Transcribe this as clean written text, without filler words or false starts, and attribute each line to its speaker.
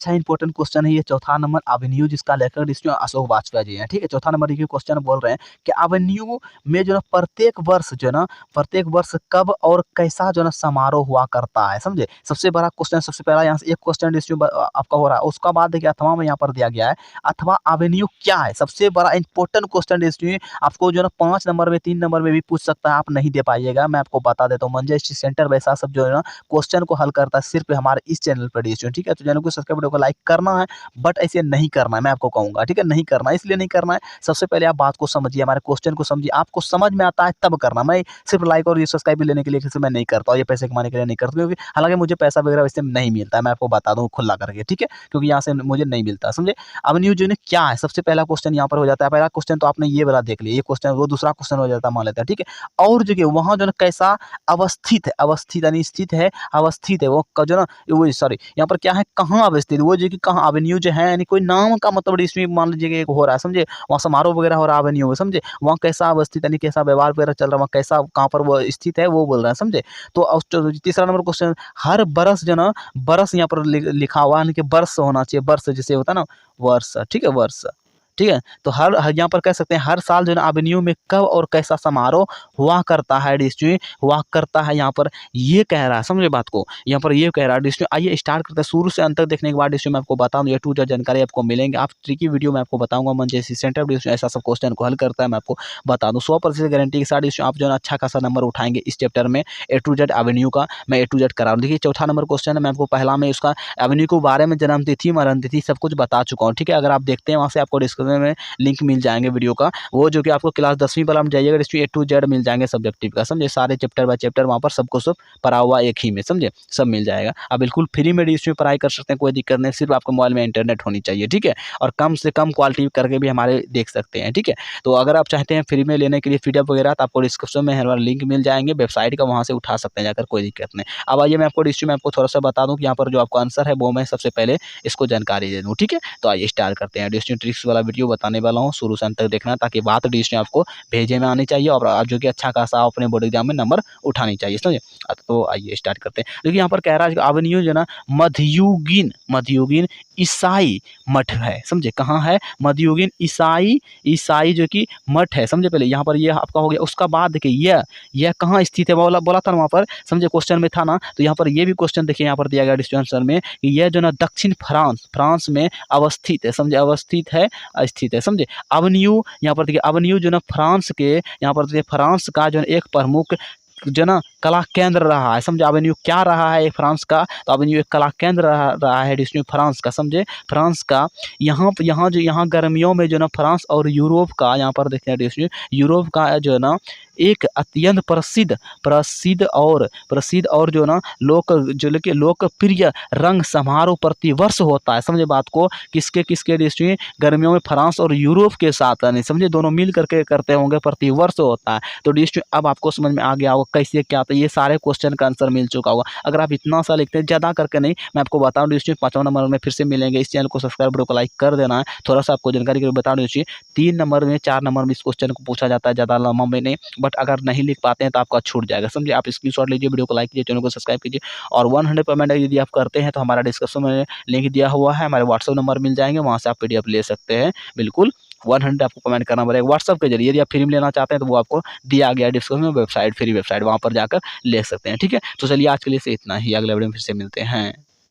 Speaker 1: अच्छा important question है ये। चौथा नंबर, एवेन्यू जिसका लेखक इसमें अशोक वाजपेयी जी हैं। ठीक है, चौथा नंबर देखिए क्वेश्चन बोल रहे हैं कि एवेन्यू में जो है प्रत्येक वर्ष जो है ना, प्रत्येक वर्ष कब और कैसा जो है ना समारोह हुआ करता है। समझे, सबसे बड़ा क्वेश्चन, सबसे पहला यहाँ से एक क्वेश्चन इसमें आपका हो रहा है। उसका बाद देखिए अथवा में यहाँ पर दिया गया है, अथवा एवेन्यू क्या है। सबसे बड़ा इंपॉर्टेंट क्वेश्चन इसमें आपको जो है ना 5 नंबर में, 3 नंबर में भी पूछ सकता है, आप नहीं दे पाइएगा। मैं आपको बता देता हूँ, मंजे स्टडी सेंटर वैसा सब जो है ना क्वेश्चन को हल करता है सिर्फ हमारे इस चैनल पर डी। ठीक है, तो चैनल को सब्सक्राइब, वीडियो को लाइक करना है, बट ऐसे नहीं करना है, मैं आपको कहूंगा। ठीक है, नहीं करना है, इसलिए नहीं करना है, सबसे पहले आप बात को समझिए, हमारे क्वेश्चन को समझिए, आपको समझ में आता है तब करना। मैं सिर्फ लाइक और ये सब्सक्राइब भी लेने के लिए मैं नहीं करता हूँ, ये पैसे कमाने के लिए नहीं करता, क्योंकि हालांकि मुझे पैसा वगैरह वैसे नहीं मिलता है, मैं आपको बता दूँ खुला करके। ठीक है, क्योंकि यहाँ से मुझे नहीं मिलता, समझे। अब न्यूज जो है क्या है, सबसे पहला क्वेश्चन यहाँ पर हो जाता है। पहला क्वेश्चन तो आपने ये वाला देख लिया, ये क्वेश्चन, वो दूसरा क्वेश्चन हो जाता है, मान लेते हैं। ठीक है, और जो कि वहाँ जो है कैसा अवस्थित है, अवस्थित यानी स्थित है, अवस्थित है वो जो ना, वो सॉरी यहाँ पर क्या है, कहाँ अवस्थित, वो जो कि कहाँ एवेन्यू जो है, यानी कोई नाम का मतलब इसमें मान लीजिए कि एक हो रहा है, समझे, वहाँ समारोह वगैरह हो रहा है एवेन्यू में, समझे, वहाँ कैसा अवस्थित यानी कैसा व्यवहार वगैरह चल रहा है, वहाँ कैसा, कहाँ पर वो स्थित है, वो बोल रहा है, समझे। तो तीसरा नंबर क्वेश्चन, हर बरस जो ना, बरस यहाँ पर लिखा हुआ है, यानी कि वर्ष होना चाहिए, वर्ष जैसे होता है ना, वर्ष। ठीक है, वर्ष। ठीक है, तो यहाँ पर कह सकते हैं हर साल जो है ना एवेन्यू में कब और कैसा समारोह हुआ करता है, डिस्ट्री हुआ करता है, यहाँ पर ये कह रहा है, समझे बात को, यहाँ पर ये कह रहा है डिस्ट्री। आइए स्टार्ट करते हैं, शुरू से अंत तक देखने के बाद डिस्ट्री मैं आपको बताऊँ, ये टू जानकारी आपको मिलेंगे, आप ट्रिकी वीडियो में आपको बताऊंगा, मन जैसी सेंटर डिस्ट्री ऐसा सब क्वेश्चन को हल करता है, मैं आपको बता दूँ 100% गारंटी के साथ डिस्ट्री आप जो है अच्छा खासा नंबर उठाएंगे इस चैप्टर में। A to Z एवेन्यू का मैं A to Z करा रहा हूँ। देखिए चौथा नंबर क्वेश्चन है, मैं आपको पहला में उसका एवेन्यू के बारे में, जन्म तिथि, मरण तिथि सब कुछ बता चुका हूँ। ठीक है, अगर आप देखते हैं वहाँ से आपको डिस्क्रिप्शन में लिंक मिल जाएंगे वीडियो का, वो जो कि आपको क्लास 10वीं वाला में जाइएगा, इसमें A to Z मिल जाएंगे सब्जेक्टिव का, समझे, सारे चैप्टर बाय चैप्टर वहाँ पर सबको सब पढ़ा हुआ एक ही में, समझे, सब मिल जाएगा। आप बिल्कुल फ्री में इसमें पढ़ाई कर सकते हैं, कोई दिक्कत नहीं, सिर्फ आपको मोबाइल में इंटरनेट होनी चाहिए। ठीक है, और कम से कम क्वालिटी करके भी हमारे देख सकते हैं। ठीक है, तो अगर आप चाहते हैं फ्री में लेने के लिए PDF वगैरह, तो आपको डिस्क्रिप्शन में हमारा लिंक मिल जाएंगे वेबसाइट का, वहाँ से उठा सकते हैं जाकर, कोई दिक्कत नहीं। अब आइए मैं आपको डिस्ट्री में आपको थोड़ा सा बता दूँ कि यहाँ पर जो आपका आंसर है वो मैं सबसे पहले इसको जानकारी दे दूँ। ठीक है, तो आइए स्टार्ट करते हैं। डिस्ट्री ट्रिक्स वाला वीडियो बताने वाला हूँ, शुरू से अंत तक देखना, ताकि बात डिस्ट्री आपको भेजे में आनी चाहिए और आप जो कि अच्छा खासा अपने बोर्ड एग्जाम में नंबर उठानी चाहिए, समझे। तो आइए स्टार्ट करते हैं। देखिए यहाँ पर कह रहा है एवेन्यू जो ना मध्ययुगीन, मध्ययुगीन ईसाई मठ है, समझे, कहाँ है, मध्ययुगीन ईसाई, ईसाई जो कि मठ है, समझे। पहले यहाँ पर ये आपका हो गया, उसका बाद देखिए यह कहाँ स्थित है, बोला था ना वहाँ पर, समझे, क्वेश्चन में था ना, तो यहाँ पर ये भी क्वेश्चन देखिए यहाँ पर दिया गया डिस्ट्री आंसर में, कि यह जो ना दक्षिण फ्रांस, फ्रांस में अवस्थित है, समझे, अवस्थित है, स्थित है, समझे। एवेन्यू यहाँ पर देखिए, एवेन्यू जो ना फ्रांस के, यहाँ पर देखिए फ्रांस का जो एक प्रमुख जो ना कला केंद्र रहा है, समझे। एवेन्यू क्या रहा है फ्रांस का, तो एवेन्यू एक कला केंद्र रहा है डिस्ट्री फ्रांस का, समझे, फ्रांस का। यहाँ गर्मियों में जो ना फ्रांस और यूरोप का, यहाँ पर देखते हैं डिस्ट्री, यूरोप का जो है ना एक अत्यंत प्रसिद्ध और जो ना लोकप्रिय रंग समारोह प्रतिवर्ष होता है, समझे बात को। किसके डिस्ट्री, गर्मियों में फ्रांस और यूरोप के साथ, नहीं समझे, दोनों मिल करके करते होंगे, प्रतिवर्ष होता है। तो डिस्ट्री अब आपको समझ में आ गया होगा कैसे क्या, तो ये सारे क्वेश्चन का आंसर मिल चुका होगा। अगर आप इतना सा लिखते हैं, ज़्यादा करके नहीं, मैं आपको बताऊँ डिस्ट्री 5वां नंबर में फिर से मिलेंगे। इस चैनल को सब्सक्राइब, वीडियो को लाइक कर देना है। थोड़ा सा आपको जानकारी के लिए बता दूँ, 3 नंबर में, 4 नंबर में इस क्वेश्चन को पूछा जाता है, ज़्यादा लंबा में नहीं, बट अगर नहीं लिख पाते हैं तो आपका छूट जाएगा, समझिए। आप स्क्रीनशॉट लीजिए, वीडियो को लाइक कीजिए, चैनल को सब्सक्राइब कीजिए, और 100 पेमेंट यदि आप करते हैं तो हमारा डिस्क्रिप्शन में लिंक दिया हुआ है, हमारे व्हाट्सअप नंबर मिल जाएंगे, वहाँ से आप PDF ले सकते हैं। बिल्कुल 100 आपको पेमेंट करना पड़ेगा व्हाट्सअप के जरिए। यदि आप फ्री में लेना चाहते हैं तो वो आपको दिया गया डिस्क्रिप्शन में वेबसाइट, फ्री वेबसाइट, वहाँ पर जाकर ले सकते हैं। ठीक है, तो चलिए आज के लिए से इतना ही, अगले वीडियो में फिर से मिलते हैं।